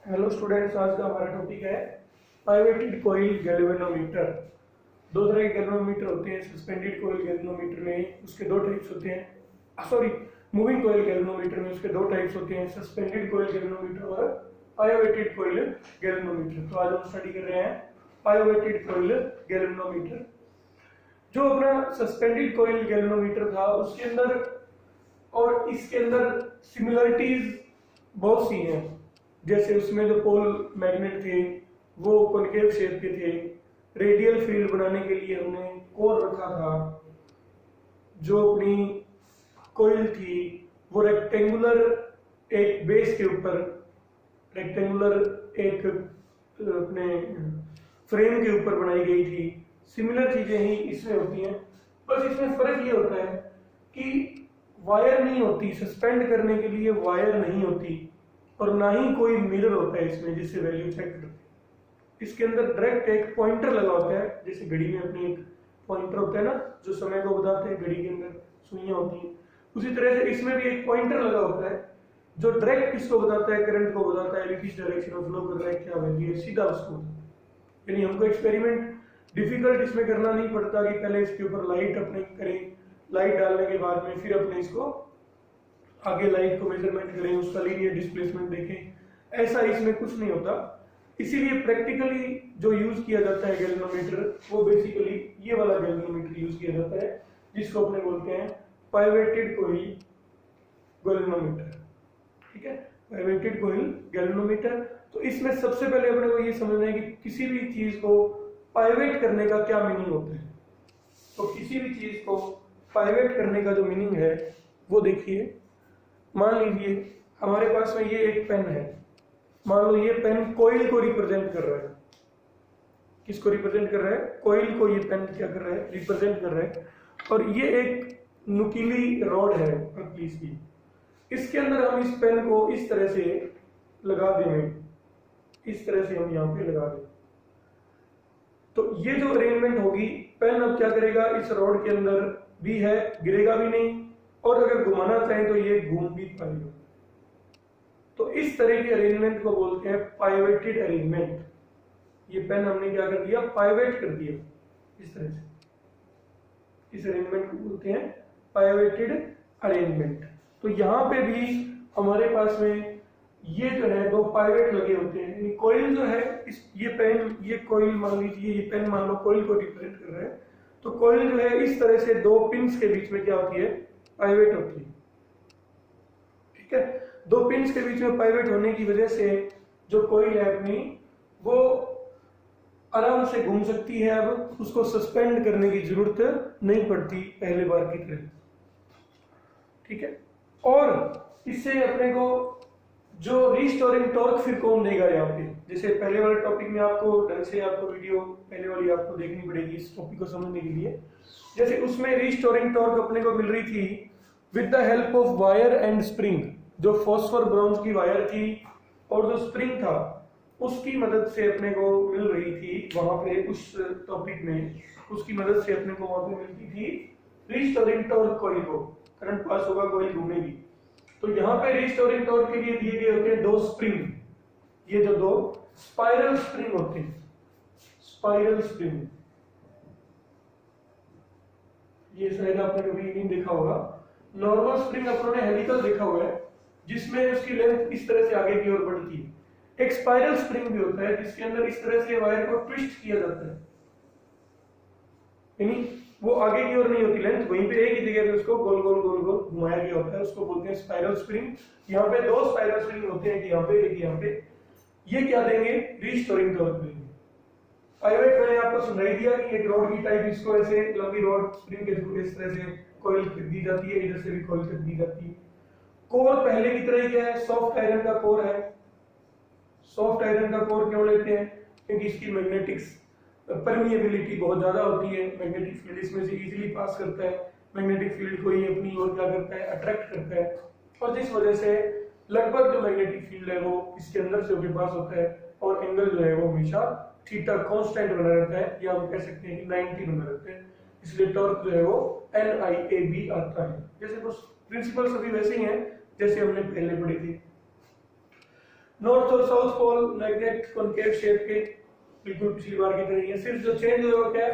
Hello students, आज का हमारा टॉपिक है पाइवेटेड कॉइल गैल्वेनोमीटर। दो तरह के गैल्वेनोमीटर होते हैं। सस्पेंडेड कॉइल गैल्वेनोमीटर में उसके दो टाइप्स होते हैं। सॉरी, मूविंग कॉइल गैल्वेनोमीटर में उसके दो टाइप्स होते हैं, सस्पेंडेड कॉइल गैल्वेनोमीटर और पाइवेटेड कॉइल गैल्वेनोमीटर। तो आज हम स्टडी कर रहे हैं पाइवेटेड कॉइल गैल्वेनोमीटर। जो अपना सस्पेंडेड कॉइल गैल्वेनोमीटर था उसके अंदर और इसके अंदर सिमिलरिटीज बहुत सी हैं। जैसे उसमें जो पोल मैग्नेट थे वो कॉनकेव शेप के थे। रेडियल फील्ड बनाने के लिए हमने कोर रखा था। जो अपनी कोयल थी वो रेक्टेंगुलर एक बेस के ऊपर, रेक्टेंगुलर एक अपने फ्रेम के ऊपर बनाई गई थी। सिमिलर चीजें ही इसमें होती हैं, बस इसमें फर्क ये होता है कि वायर नहीं होती, सस्पेंड करने के लिए वायर नहीं होती और ना ही कोई मिरर होता है इसमें जिससे वैल्यू चेक करते हैं। इसके अंदर डायरेक्ट एक पॉइंटर लगा होता है, जैसे घड़ी में अपनी एक पॉइंटर होता है ना जो समय को बताते हैं, घड़ी के अंदर सुइयां होती हैं। उसी तरह से इसमें भी एक पॉइंटर लगा होता है जो डायरेक्ट किसको बताता है, करंट को बताता है, किस डायरेक्शन में फ्लो कर रहा है, क्या वैल्यू है, सीधा उसको। यानी हमको एक्सपेरिमेंट डिफिकल्ट इसमें करना नहीं पड़ता कि पहले इसके ऊपर लाइट अपने करें, लाइट डालने के बाद में फिर अपने इसको आगे लाइट को मेजरमेंट करें, उसका लीनियर डिस्प्लेसमेंट देखें। ऐसा इसमें कुछ नहीं होता। इसीलिए प्रैक्टिकली जो यूज किया जाता है गैल्वेनोमीटर वो बेसिकली ये वाला गैल्वेनोमीटर यूज किया जाता है जिसको अपने बोलते हैं पाइवेटेड कॉइल गैल्वेनोमीटर। ठीक है, पाइवेटेड कॉइल गैल्वेनोमीटर। तो इसमें सबसे पहले अपने को ये समझना है कि किसी भी चीज को पाइवेट करने का क्या मीनिंग होता है। तो किसी भी चीज को पाइवेट करने का जो मीनिंग है वो देखिए। मान लीजिए हमारे पास में ये एक पेन है। मान लो ये पेन कोइल को रिप्रेजेंट कर रहा है। किसको रिप्रेजेंट कर रहा है? कोइल को ये पेन क्या कर रहा है? रिप्रेजेंट कर रहा है। और ये एक नुकीली रॉड है पतली सी। इसके अंदर हम इस पेन को इस तरह से लगा देंगे, इस तरह से हम यहाँ पे लगा दें। तो ये जो अरेंजमेंट होगी, पेन अब क्या करेगा, इस रॉड के अंदर भी है, गिरेगा भी नहीं, और अगर घुमाना चाहे तो ये घूम भी पाएगा। तो इस तरह के अरेंजमेंट को बोलते हैं पाइवेटेड अरेंजमेंट। ये पेन हमने क्या कर दिया, पाइवेट कर दिया इस तरह से। इस अरेंजमेंट को बोलते हैं पाइवेटेड अरेंजमेंट। तो यहाँ पे भी हमारे पास में ये जो है दो पाइवेट लगे होते हैं। कॉइल जो है ये पेन, ये कॉइल मान लीजिए, ये पेन मान लो कॉइल को रिप्रेजेंट कर रहा है। तो कॉइल जो है इस तरह से दो पिन्स के बीच में क्या होती है, पाइवेट होती है। ठीक है, दो पिन्स के बीच में पाइवेट होने की वजह से जो कॉइल है अपनी वो आराम से घूम सकती है। अब उसको सस्पेंड करने की जरूरत नहीं पड़ती पहले बार की तरह। ठीक है, और इससे अपने को जो रिस्टोरिंग टॉर्क फिर कौन देगा यहाँ पे। जैसे पहले वाले टॉपिक में आपको ढंग से आपको वीडियो पहले वाली आपको देखनी पड़ेगी इस टॉपिक को समझने के लिए। जैसे उसमें रिस्टोरिंग टॉर्क अपने को मिल रही थी with the help of wire and spring. जो फॉस्फर ब्रॉन्ज की वायर थी और जो स्प्रिंग था उसकी मदद से अपने को मिल रही थी वहां पे, उस टॉपिक में उसकी मदद से अपने को वहां पे मिलती थी रिस्टोरिंग टॉर्क। कॉइल को करंट पास होगा, कॉइल घूमेगी। तो यहाँ पे रिस्टोरिंग टॉर्क के लिए दिए गए होते हैं दो स्प्रिंग। ये जो दो स्पाइरल स्प्रिंग होते हैं, स्पाइरल स्प्रिंग, ये शायद आपने कभी नहीं देखा होगा। नॉर्मल स्प्रिंग अपनों ने हेलिकल देखा हुआ है जिसमें उसकी लेंथ इस तरह से आगे की ओर बढ़ती है। एक स्पाइरल स्प्रिंग भी होता है जिसके अंदर इस तरह से वायर को ट्विस्ट किया जाता है, यानी वो आगे की ओर नहीं होती लेंथ, वहीं पे एक ही जगह पे उसको गोल गोल गोल गोल घुमाया गया होता है, उसको बोलते हैं स्पाइरल स्प्रिंग। यहाँ पे दो स्पाइरल स्प्रिंग होते हैं, यहाँ पे एक यहाँ पे। ये क्या देंगे, रिस्टोरिंग टॉर्क देंगे। पाइवेट मैंने आपको सुनाई दिया कि एक रॉड की टाइप, इसको ऐसे लंबी रॉड स्प्रिंग के थ्रू इस तरह से कॉइल कर दी जाती है, इधर से भी कॉइल कर दी जाती है। कोर पहले की तरह ही क्या है, सॉफ्ट आयरन का कोर है। सॉफ्ट आयरन का कोर क्यों लेते हैं, क्योंकि इसकी मैग्नेटिक्स परमिएबिलिटी बहुत ज्यादा होती है। मैग्नेटिक फील्ड इसमें से इजीली पास करता है। मैग्नेटिक फील्ड को ये अपनी ओर क्या करता है, अट्रैक्ट करता है, और जिस वजह से लगभग जो मैग्नेटिक फील्ड है वो इसके अंदर से होकर पास होता है और एंगल जो है वो हमेशा थीटा कांस्टेंट बना रहता है, या हम कह सकते हैं कि 90 बना रहता है। इसलिए टॉर्क जो है वो NIAB आता है। जैसे कुछ प्रिंसिपल सभी वैसे ही हैं जैसे हमने पहले पढ़े थे। नॉर्थ और south pole magnet concave shape के बिल्कुल पिछली बार की तरह ही है, सिर्फ जो चेंज हुआ क्या है,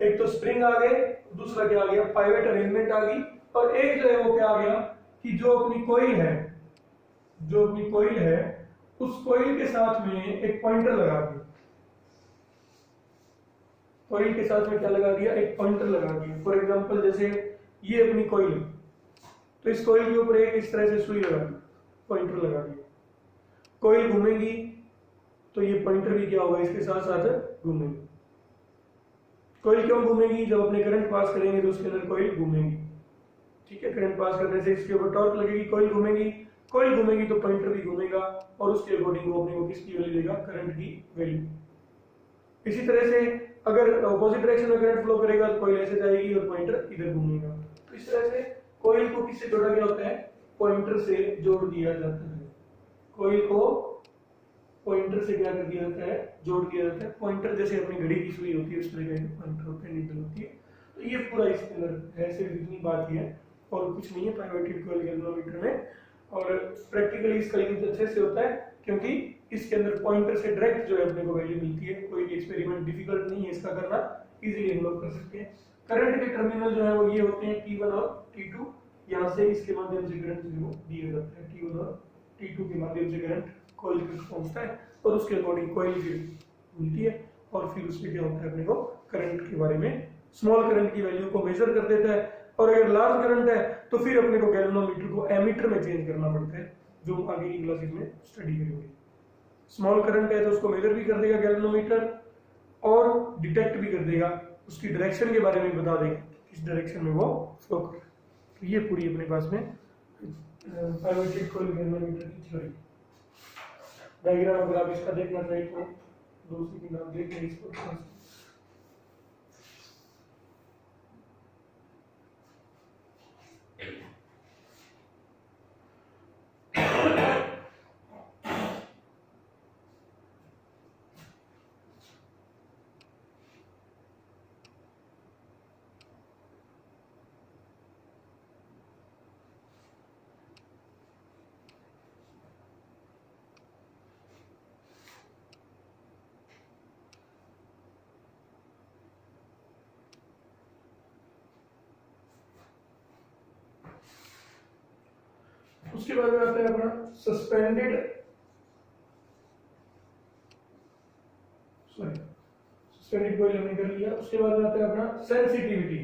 एक तो स्प्रिंग आ गए, दूसरा क्या आ गया, पाइवेट अरेंजमेंट आ गई, और एक जो है वो क्या आ गया कि जो अपनी कोईल है उस कोईल के साथ में एक पॉइंटर लगा दिया, कोईल के साथ में क्या लगा दिया, एक पॉइंटर लगा दिया। फॉर एग्जांपल जैसे ये अपनी कोईल है, तो इस कोईल के ऊपर एक इस तरह से सुई लगा दी, पॉइंटर लगा दिया, कोईल घूमेगी तो ये पॉइंटर भी क्या होगा, इसके साथ साथ घूमेगी। कोईल क्यों घूमेगी, जब अपने करंट पास करेंगे तो उसके अंदर कोईल घूमेगी, ठीक है, करंट पास करने से इसके ऊपर टॉर्क लगेगी, कोईल घूमेगी, कोईल घूमेगी तो पॉइंटर भी घूमेगा, और उसके अकॉर्डिंग वो अपने को किसकी वैल्यू देगा, करंट की वैल्यू। इसी तरह से अगर ऑपोजिट डायरेक्शन में करंट फ्लो करेगा तो कोईल ऐसे जाएगी और पॉइंटर इधर घूमेगा। तो इस तरह से कोईल को किससे जोड़ा गया होता है, पॉइंटर से जोड़ दिया जाता है, कोईल को पॉइंटर से क्या कर दिया जाता है, जोड़ दिया जाता है। पॉइंटर जैसे अपनी घड़ी की सुई होती है उस तरह का पॉइंटर होता है, नीडल होती है। तो ये पूरा इसके अंदर है, सिर्फ इतनी बात ही है और कुछ नहीं है पाइवेटेड कोईल गैल्वेनोमीटर में। और प्रैक्टिकली इसका यूज अच्छे से होता है क्योंकि इसके अंदर पॉइंटर से डायरेक्ट जो है अपने को वैल्यू मिलती है, कोई भी एक्सपेरिमेंट डिफिकल्ट नहीं है इसका करना, इजीली हम लोग कर सकते हैं। करंट के टर्मिनल जो है वो ये होते हैं T1 और T2, यहाँ से इसके माध्यम से करंट जो है दिया जाता है, T1 और T2 के माध्यम से करंट कोईल तक पहुंचता है और उसके अकॉर्डिंग कोईल फिर घूमती है और फिर उसमें क्या होता है, अपने को करंट के बारे में, स्मॉल करंट की वैल्यू को मेजर कर देता है। और अगर लार्ज करंट है तो फिर अपने को गैल्वेनोमीटर को एमीटर में चेंज करना पड़ता है, जो हम आगे की क्लासेस में स्टडी करेंगे। स्मॉल करंट है तो उसको मेजर भी कर देगा गैल्वेनोमीटर और डिटेक्ट भी कर देगा, उसकी डायरेक्शन के बारे में बता देगा किस डायरेक्शन में वो फ्लो कर रहा है। तो ये पूरी अपने पास में पाइवेटेड कोईल गैल्वेनोमीटर की थ्योरी। डायग्राम अगर आप इसका देखना चाहें तो दूसरी की नाम देखें इसको। उसके बाद में आता है अपना सस्पेंडेड कोईल हमने कर लिया। उसके बाद में आता है अपना sensitivity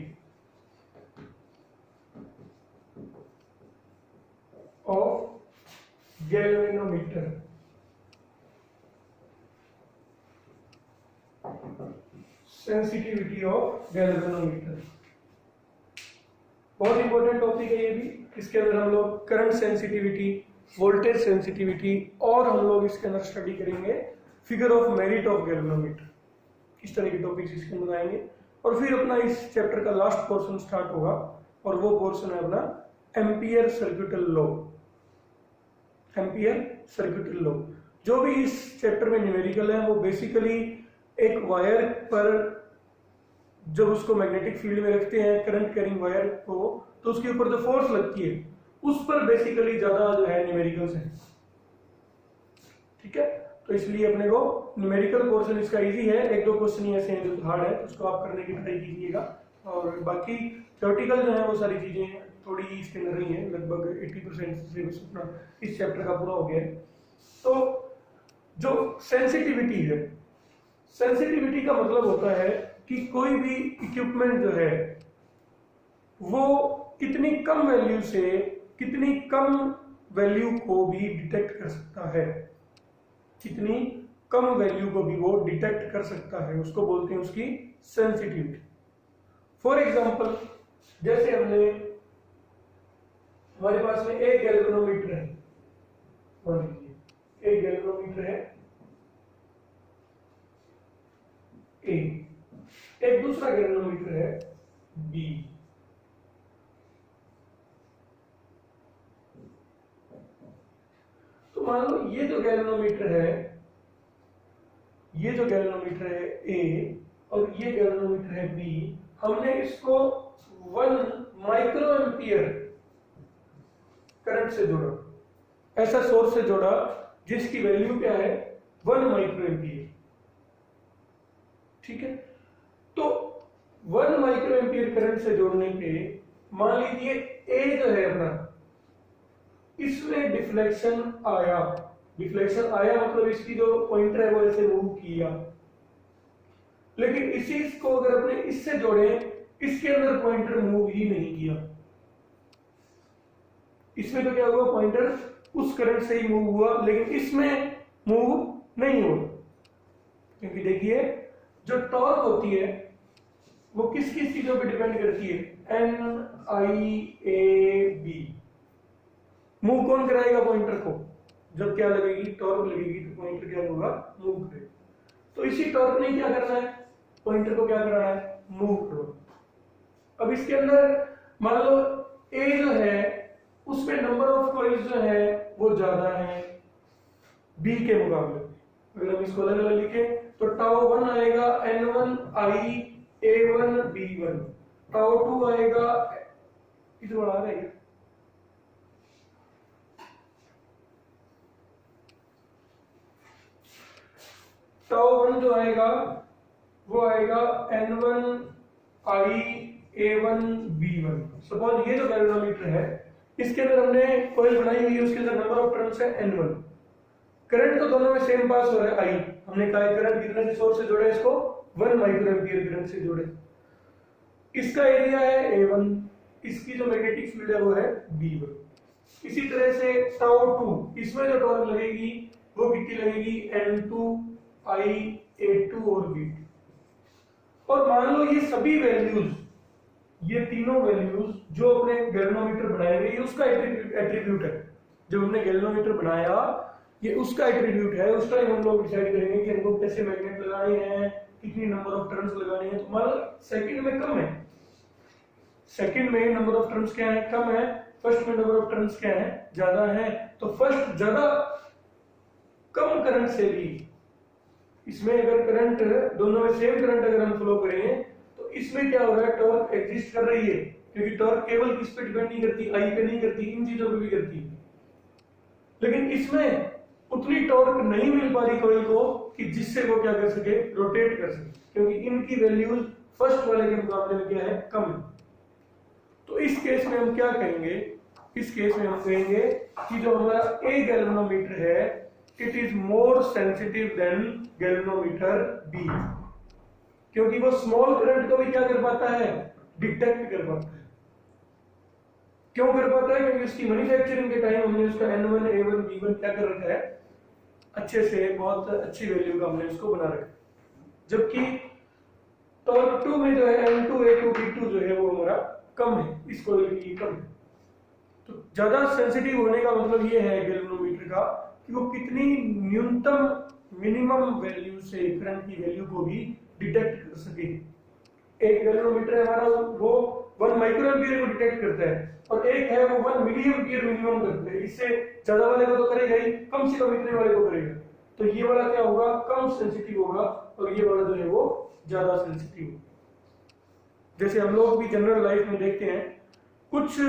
of galvanometer. Sensitivity of galvanometer बहुत इंपॉर्टेंट टॉपिक है ये भी। इसके अंदर हम लोग करंट सेंसिटिविटी, वोल्टेज सेंसिटिविटी और हम लोग इसके अंदर स्टडी करेंगे figure of merit of galvanometer, इस तरह के टॉपिक्स इसके अंदर आएंगे। और फिर अपना इस चैप्टर का लास्ट पोर्शन स्टार्ट होगा और वो पोर्शन है अपना ampere circuital law. Ampere circuital law जो भी इस चैप्टर में न्यूमेरिकल है वो बेसिकली एक वायर पर जब उसको मैग्नेटिक फील्ड में रखते हैं करंट कैरिंग वायर को, तो उसके ऊपर जो फोर्स लगती है उस पर बेसिकली ज्यादा जो है न्यूमेरिकल्स है, ठीक है। तो इसलिए अपने को न्यूमेरिकल पोर्शन इसका इजी है, एक दो क्वेश्चन ही ऐसे हैं जो हार्ड है, उसको आप करने की ट्राई कीजिएगा। और बाकी थ्योरेटिकल जो है वो सारी चीजें थोड़ी इसके अंदर नहीं है, लगभग 80% सिलेबस अपना इस चैप्टर का पूरा हो गया है। तो जो सेंसिटिविटी है, सेंसिटिविटी का मतलब होता है कि कोई भी इक्विपमेंट जो है वो कितनी कम वैल्यू से कितनी कम वैल्यू को भी डिटेक्ट कर सकता है, कितनी कम वैल्यू को भी वो डिटेक्ट कर सकता है, उसको बोलते हैं उसकी सेंसिटिविटी। फॉर एग्जांपल जैसे हमारे पास में एक गैल्वेनोमीटर है, मान लीजिए एक गैल्वेनोमीटर है ए, एक दूसरा गैल्वेनोमीटर है बी। तो मान लो ये जो गैल्वेनोमीटर है ए और ये गैल्वेनोमीटर है बी, हमने इसको 1 माइक्रो एम्पियर करंट से जोड़ा, ऐसा सोर्स से जोड़ा जिसकी वैल्यू क्या है 1 माइक्रो एम्पियर। ठीक है, तो 1 माइक्रो एम्पियर करंट से जोड़ने पे मान लीजिए ए जो है अपना, इसमें डिफ्लेक्शन आया। डिफ्लेक्शन आया मतलब इसकी जो पॉइंटर है वो ऐसे मूव किया, लेकिन इसी को अगर अपने इससे जोड़े, इसके अंदर पॉइंटर मूव ही नहीं किया। इसमें तो क्या हुआ, पॉइंटर उस करंट से ही मूव हुआ, लेकिन इसमें मूव नहीं हुआ। क्योंकि देखिए जो टॉर्क होती है वो किस किस चीजों पे डिपेंड करती है, N I A B. Move कौन कराएगा पॉइंटर को, जब क्या लगेगी, टॉर्क लगेगी, तो पॉइंटर क्या होगा, मूव करेगा। तो इसी टॉर्क ने क्या करना है, पॉइंटर को क्या कराना है, मूव करो। अब इसके अंदर मान लो ए जो है उसमें नंबर ऑफ कॉइल्स जो है वो ज्यादा है बी के मुकाबले। अगर हम इसको अलग अलग लिखे तो टाउ 1 आएगा N1 I A1 B1, tau 2 आएगा, इधर बढ़ा रहे हैं, टाउ 1 जो आएगा वो आएगा N1 I A1 B1। Suppose ये जो गैल्वेनोमीटर है इसके अंदर हमने कॉइल बनाई हुई है, उसके अंदर नंबर ऑफ टर्न्स है N1। करंट तो दोनों में सेम पास हो रहा है I। हमने कहा करंट कितने से सोर्स से जोड़े, इसको 1 माइक्रो एम्पियर करंट से जोड़े। इसका एरिया है A1, इसकी जो मैग्नेटिक फील्ड है वो है B1। इसी तरह से टाउ 2, इसमें जो टॉर्क लगेगी वो कितनी लगेगी, N2 I A2 और B2। और मान लो ये सभी वैल्यूज, ये तीनों वैल्यूज जो अपने गैल्वेनोमीटर बनाए हुए, उसका एट्रीब्यूट है। जब हमने गैल्वेनोमीटर बनाया ये उसका एट्रीब्यूट है, उस टाइम हम लोग डिसाइड करेंगे कि हमको कैसे मैग्नेट लगाने हैं, कितनी नंबर ऑफ टर्न्स लगाने हैं। तो मान लो सेकंड में कम है, सेकंड में नंबर ऑफ टर्न्स क्या है, कम है, फर्स्ट में नंबर ऑफ टर्न्स क्या है, ज्यादा है। तो फर्स्ट ज्यादा कम करंट से भी, इसमें अगर करंट दोनों में सेम करंट अगर हम फ्लो करें तो इसमें क्या हो रहा है, टॉर्क एग्जिस्ट कर रही है। क्योंकि टॉर्क केवल किस पे डिपेंड नहीं करती, आई पे नहीं करती, इन चीजों पे भी करती है। लेकिन इसमें उतनी टॉर्क नहीं मिल पा रही कॉइल को कि जिससे वो क्या कर सके, रोटेट कर सके, क्योंकि इनकी वैल्यूज फर्स्ट वाले के मुकाबले में क्या है, कम है। तो इस केस में हम क्या कहेंगे, इस केस में हम कहेंगे कि जो हमारा ए गैल्वेनोमीटर है it is more sensitive than galvanometer B, क्योंकि वो स्मॉल करंट को भी क्या कर पाता है, डिटेक्ट कर पाता है। क्यों कर पाता है, क्योंकि उसकी मैन्युफैक्चरिंग के टाइम हमने उसका N1 A1 B1 क्या कर रखा है, अच्छे से बहुत अच्छी वैल्यू का हमने उसको बना रखा है। जबकि टॉर्क 2 में जो है N2 A2 B2 जो है वो हमारा कम है, इस कॉइल की कम है। तो ज्यादा सेंसिटिव होने का मतलब ये है गैल्वेनोमीटर का कि वो कितनी न्यूनतम मिनिमम वैल्यू से करंट की वैल्यू को भी डिटेक्ट कर सके। एक गैल्वेनोमीटर है हमारा वो 1 माइक्रो एम्पियर को डिटेक्ट करता है, और एक है वो 1 मिली एम्पियर मिनिमम करता है। इससे ज्यादा वाले को तो करेगा ही, कम से कम इतने वाले को करेगा। तो ये वाला क्या होगा, कम सेंसिटिव होगा, और ये वाला जो है वो ज्यादा सेंसिटिव होगा। जैसे हम लोग भी जनरल लाइफ में देखते हैं, कुछ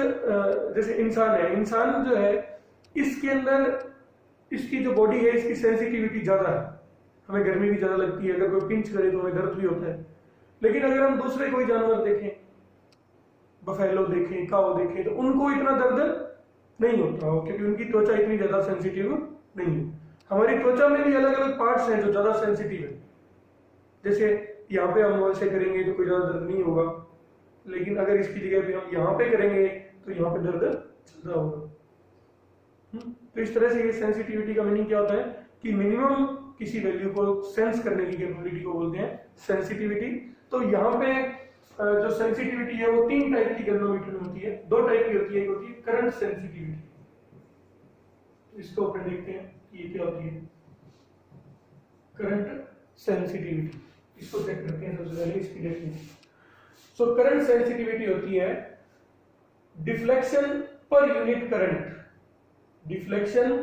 जैसे इंसान है, इंसान जो है इसके अंदर इसकी जो बॉडी है इसकी सेंसिटिविटी ज्यादा है, हमें गर्मी भी ज्यादा लगती है, अगर कोई पिंच करे तो हमें दर्द भी होता है। लेकिन अगर हम दूसरे कोई जानवर देखें, बफेलो देखें, काऊ देखें, तो उनको इतना दर्द नहीं होता हो, क्योंकि उनकी त्वचा इतनी ज्यादा सेंसिटिव नहीं है। हमारी त्वचा में भी अलग अलग पार्ट्स हैं जो ज्यादा सेंसिटिव है। जैसे यहाँ पे हम ऐसे करेंगे तो कोई ज्यादा दर्द नहीं होगा, लेकिन अगर इसकी जगह पे हम यहाँ पे करेंगे तो यहाँ पे दर्द ज्यादा होगा। तो इस तरह से ये सेंसिटिविटी का मीनिंग क्या होता है कि मिनिमम किसी वैल्यू को सेंस करने की कैपेबिलिटी को बोलते हैं सेंसिटिविटी। तो यहाँ पे जो सेंसिटिविटी है वो 3 टाइप की गैल्वेनोमीटर में होती है, 2 टाइप की होती है। एक होती है करंट सेंसिटिविटी, इसको अपन देखते हैं कि ये क्या होती है, करंट सेंसिटिविटी। इसको चेक करते हैं सबसे पहले, इसकी डेफिनेशन। सो करंट सेंसिटिविटी होती है deflection per unit current, deflection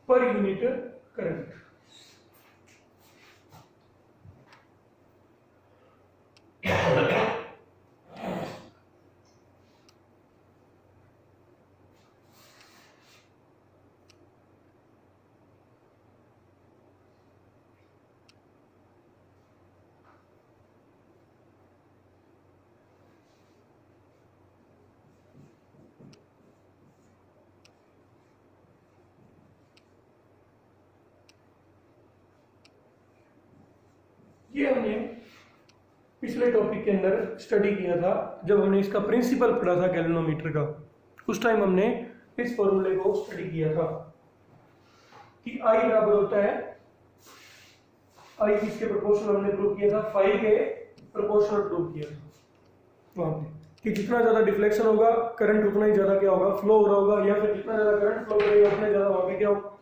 per unit current. ये हमने पिछले टॉपिक के अंदर स्टडी किया था जब हमने इसका प्रिंसिपल पढ़ा था गैल्वेनोमीटर का। उस टाइम हमने इस फॉर्मूले को स्टडी किया था कि I बराबर होता है, I किसके प्रोपोर्शनल हमने प्रूव किया था, फाई के प्रोपोर्शनल प्रूव किया था वहां पे कि जितना ज्यादा डिफ्लेक्शन होगा करंट उतना ही ज्यादा क्या होगा, फ्लो हो रहा होगा, या फिर जितना ज्यादा करंट फ्लो करेगा उतना ज्यादा वहां पे क्या होगा,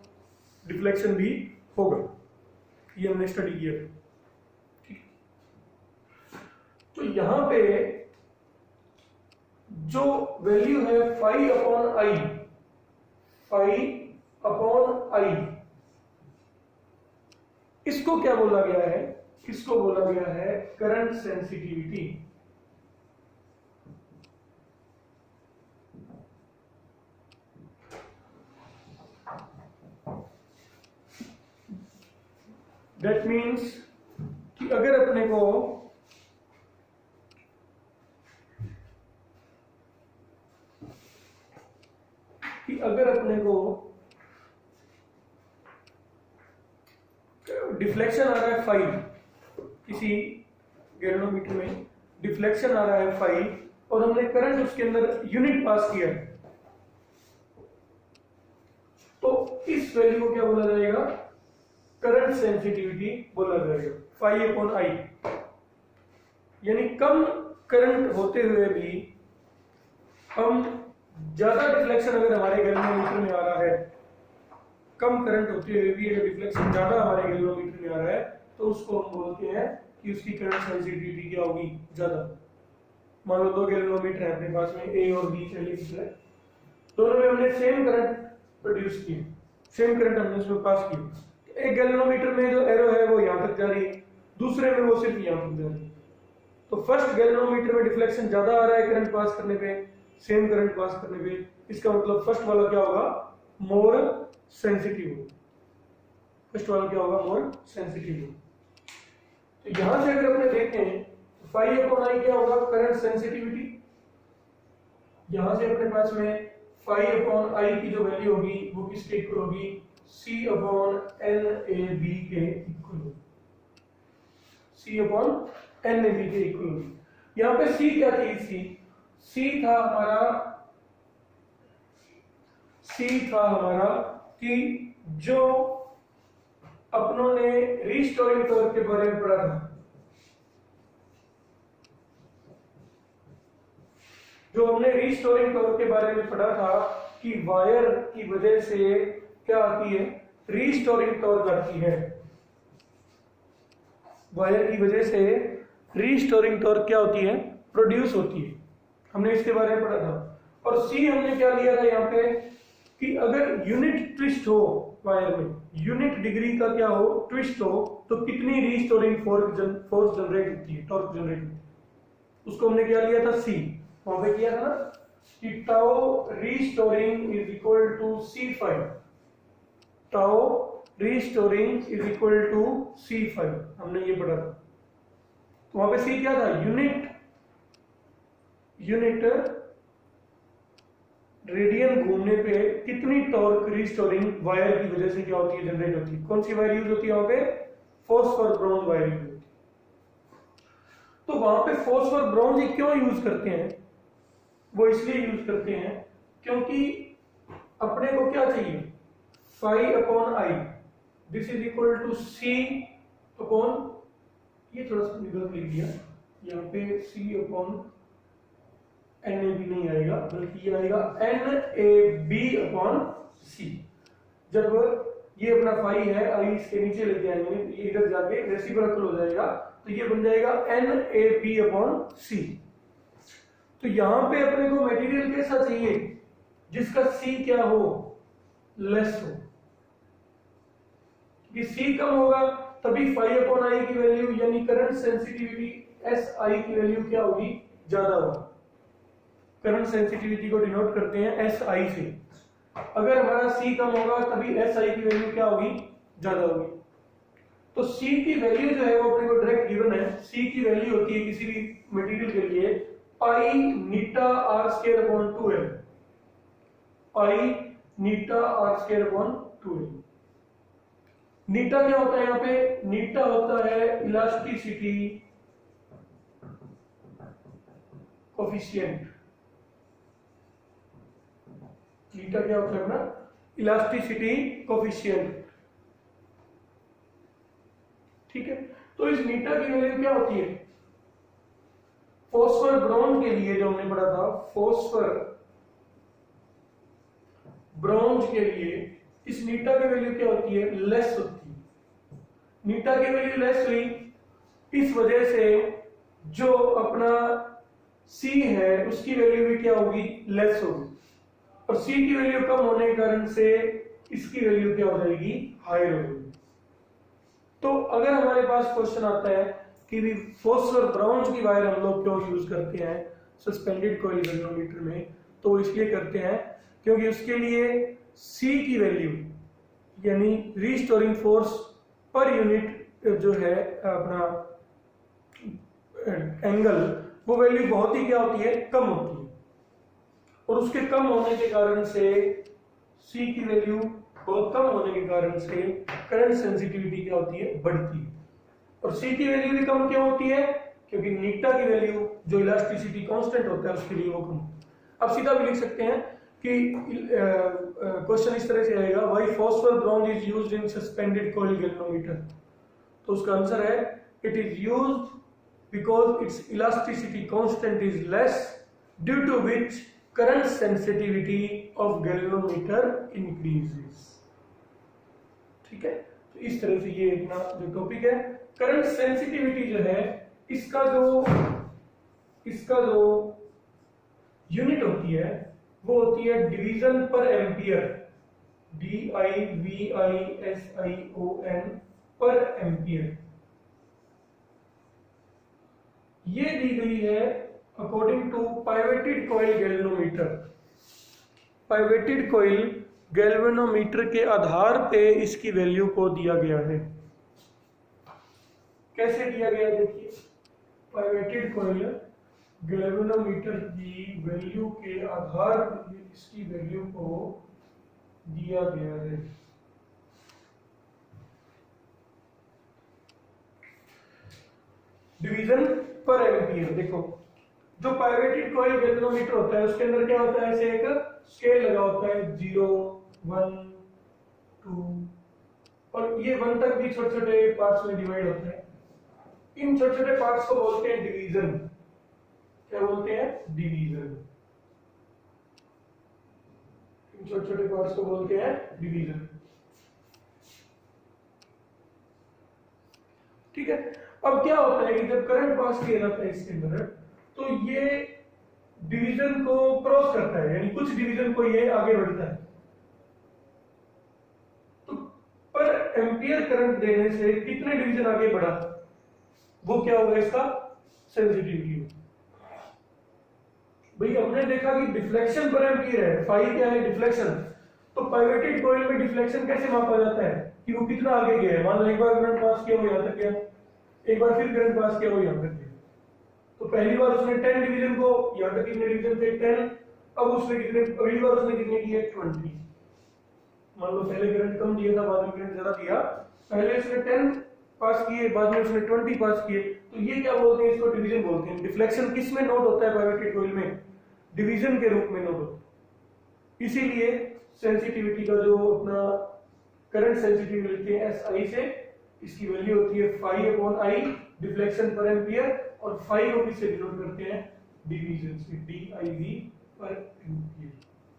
डिफ्लेक्शन भी होगा। ये हमने स्टडी किया था। तो यहां पे जो वैल्यू है फाई अपॉन आई, इसको क्या बोला गया है, इसको बोला गया है करंट सेंसिटिविटी। दैट मीन्स कि अगर अपने को डिफ्लेक्शन आ रहा है फाई, किसी गैल्वेनोमीटर में डिफ्लेक्शन आ रहा है फाई, और हमने करंट उसके अंदर यूनिट पास किया है, तो इस वैल्यू को क्या बोला जाएगा, करंट सेंसिटिविटी बोला जाएगा, फाई अपॉन आई। यानी कम करंट होते हुए भी हम ज्यादा डिफ्लेक्शन अगर हमारे गैल्वेनोमीटर में आ रहा है, कम करंट होते हुए भी अगर डिफ्लेक्शन ज्यादा हमारे गैल्वेनोमीटर में आ रहा है, तो उसको हम बोलते हैं कि उसकी करंट सेंसिटिविटी क्या होगी, ज्यादा। मान लो दो गैल्वेनोमीटर है अपने पास में, ए और बी चलिए, दोनों में हमने सेम करंट प्रोड्यूस किया, सेम करंट हमने उसमें पास किया। एक गैल्वेनोमीटर में जो एरो है वो यहाँ तक जा रही है, दूसरे में वो सिर्फ यहाँ तक जा रही है। तो फर्स्ट गैल्वेनोमीटर में डिफ्लेक्शन ज्यादा आ रहा है करंट पास करने पे, सेम करंट पास करने पे, इसका मतलब फर्स्ट वाला क्या होगा, मोर सेंसिटिव हो। फर्स्ट वाला क्या होगा, मोर सेंसिटिव हो। तो यहां से अगर अपने देखते हैं तो फाई अपॉन आई क्या होगा, करंट सेंसिटिविटी। यहां से अपने पास में फाई अपॉन आई की जो वैल्यू होगी वो किसके इक्वल होगी, सी अपॉन एन ए बी के इक्वल होगी, सी अपॉन एन ए बी के इक्वल होगी। यहां पे सी क्या थी, सी था हमारा कि जो अपनों ने रीस्टोरिंग टॉर्क के बारे में पढ़ा था, जो हमने रीस्टोरिंग टॉर्क के बारे में पढ़ा था कि वायर की वजह से क्या आती है, रीस्टोरिंग टॉर्क आती है। वायर की वजह से रीस्टोरिंग टॉर्क क्या होती है, प्रोड्यूस होती है। हमने इसके बारे में पढ़ा था। और सी हमने क्या लिया था यहाँ पे कि अगर यूनिट ट्विस्ट हो वायर में, यूनिट डिग्री का क्या हो, ट्विस्ट हो, तो कितनी रीस्टोरिंग फोर्स जनरेट होती है, टॉर्क जनरेट होती है, उसको हमने क्या लिया था, सी। वहां पे किया था ना कि tau restoring is equal to C phi, tau restoring is equal to C phi, हमने ये पढ़ा था। तो वहां पे सी क्या था, यूनिट रेडियन घूमने पे कितनी टॉर्क रीस्टोरिंग वायर की वजह से क्या होती है, जनरेट होती है। कौन सी वायर यूज होती है वहां पे, फॉस्फर ब्रॉन्ज वायर यूज होती है। तो वहां पे फॉस्फर ब्रॉन्ज क्यों यूज करते हैं, वो इसलिए यूज करते हैं क्योंकि अपने को क्या चाहिए, phi upon I, this is equal to C upon, ये थोड़ा सा गलत लिख दिया, यहाँ पे C upon N A B नहीं आएगा, बल्कि ये आएगा N A B upon C. जब ये अपना फाई है, आई इसके नीचे लेके आएंगे, ये इधर जाके रेसिप्रोकल हो जाएगा, तो ये बन जाएगा एन ए बी अपॉन सी। तो यहां पे अपने को मटेरियल कैसा चाहिए, जिसका सी क्या हो, लेस हो। कि सी कम होगा तभी फाई अपॉन आई की वैल्यू यानी करंट सेंसिटिविटी एस आई की वैल्यू क्या होगी, ज्यादा होगी। करंट सेंसिटिविटी को डिनोट करते हैं एस आई से। अगर हमारा सी कम होगा तभी एस आई की वैल्यू क्या होगी, ज्यादा होगी। तो सी की वैल्यू जो है वो अपने को डायरेक्ट गिवन है। सी की वैल्यू होती है किसी भी मटेरियल के लिए pi eta r square upon 2l, pi eta r square upon 2l। Eta क्या होता है यहाँ पे? नीटा होता है इलास्टिसिटी कोफिशिएंट। नीटा क्या होता है अपना? Elasticity coefficient. ठीक है, तो इस नीटा की वैल्यू क्या होती है? फॉस्फर ब्रॉन्ज के लिए जो हमने पढ़ा था, फॉस्फर ब्रॉन्ज के लिए इस नीटा की वैल्यू क्या होती है? लेस होती है। नीटा की वैल्यू लेस हुई, इस वजह से जो अपना सी है उसकी वैल्यू भी क्या होगी? लेस होगी, और सी की वैल्यू कम होने के कारण से इसकी वैल्यू क्या हो जाएगी? हायर हो जाएगी। तो अगर हमारे पास क्वेश्चन आता है कि भी फॉस्फर ब्रॉन्ज की वायर हम लोग क्यों यूज करते हैं सस्पेंडेड कॉइल गैल्वेनोमीटर में, तो इसलिए करते हैं क्योंकि उसके लिए सी की वैल्यू यानी रीस्टोरिंग फोर्स पर यूनिट जो है अपना एंगल, वो वैल्यू बहुत ही क्या होती है? कम होती है, और उसके कम होने के कारण से सी की वैल्यू बहुत कम होने के कारण से करंट सेंसिटिविटी क्या होती है? बढ़ती है। और सी की वैल्यू भी कम क्यों होती है? क्योंकि नीटा की वैल्यू जो इलास्टिसिटी कांस्टेंट होता है उसके लिए वो कम। अब सीधा भी लिख सकते हैं कि क्वेश्चन इस तरह से आएगा, why phosphor bronze is used in suspended coil galvanometer. तो उसका आंसर है it is used because its elasticity constant is less, due to which current sensitivity of galvanometer increases। ठीक है, तो इस तरह से ये अपना जो टॉपिक है करंट सेंसिटिविटी जो है इसका जो यूनिट होती है वो होती है डिवीजन पर एम्पियर, DIVISION पर एम्पियर। ये दी गई है according to pivoted coil galvanometer. Pivoted coil galvanometer के आधार पे इसकी वैल्यू को दिया गया है। कैसे दिया गया? देखिए, पाइवेटेड कॉइल गैल्वेनोमीटर की वैल्यू के आधार पर इसकी वैल्यू को दिया गया है। डिवीजन पर एम्पियर। देखो, जो पाइवेटेड कॉइल गैल्वेनोमीटर होता है उसके अंदर क्या होता है? ऐसे एक स्केल लगा होता है, 0 1 2, और ये 1 तक भी छोटे छोटे पार्ट्स में डिवाइड होते हैं। इन छोटे छोटे पार्ट्स को बोलते हैं डिवीजन। क्या बोलते हैं? डिवीजन। इन छोटे छोटे पार्ट्स को बोलते हैं डिवीजन। ठीक है, अब क्या होता है कि जब करंट पास किया जाता है इसके अंदर, तो ये डिवीजन को क्रॉस करता है, यानी कुछ डिवीजन को ये आगे बढ़ता है। तो पर एम्पियर करंट देने से कितने डिवीजन आगे बढ़ा, वो क्या होगा? इसका सेंसिटिविटी। भाई हमने देखा कि डिफ्लेक्शन पर एम्पियर है, फाई क्या है? डिफ्लेक्शन। तो पाइवेटेड कॉइल में डिफ्लेक्शन कैसे मापा जाता है कि वो कितना आगे गया है? मान लो एक बार करंट पास किया वो यहां तक गया, एक बार फिर करंट पास किया वो यहां तक गया। तो पहली बार उसने 10 डिवीजन को, यहां तक कितने डिवीजन थे? 10। अब उसने कितने, अगली बार उसने कितने किए? 20। मान लो पहले करंट कम दिया था, बाद में करंट ज्यादा दिया। पहले उसने 10 पास किए, बाद में उसने 20 पास किए। तो ये क्या बोलते हैं? इसको डिवीजन बोलते हैं। डिफ्लेक्शन किस में नोट होता है? पाइवेटेड कॉइल में डिवीजन के रूप में नोट होता है। इसीलिए सेंसिटिविटी का जो अपना करंट सेंसिटिविटी है SI से, इसकी वैल्यू होती है phi/I डिफ्लेक्शन पर एम्पियर, और phi को किससे डिनोट करते हैं? डिवीजन से, DIV पर एम्पियर।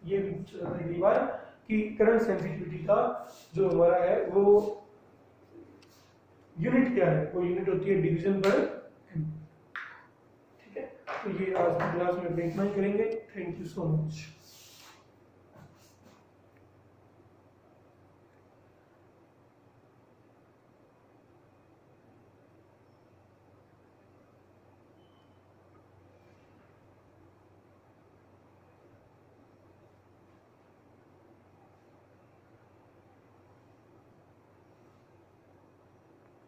ये भी पूछा जाता है कई बार कि करंट सेंसिटिविटी का जो हमारा है वो यूनिट क्या है? वो यूनिट होती है डिवीजन पर एम्पियर। ठीक है, तो ये आज की क्लास में इतना ही करेंगे। Thank you so much.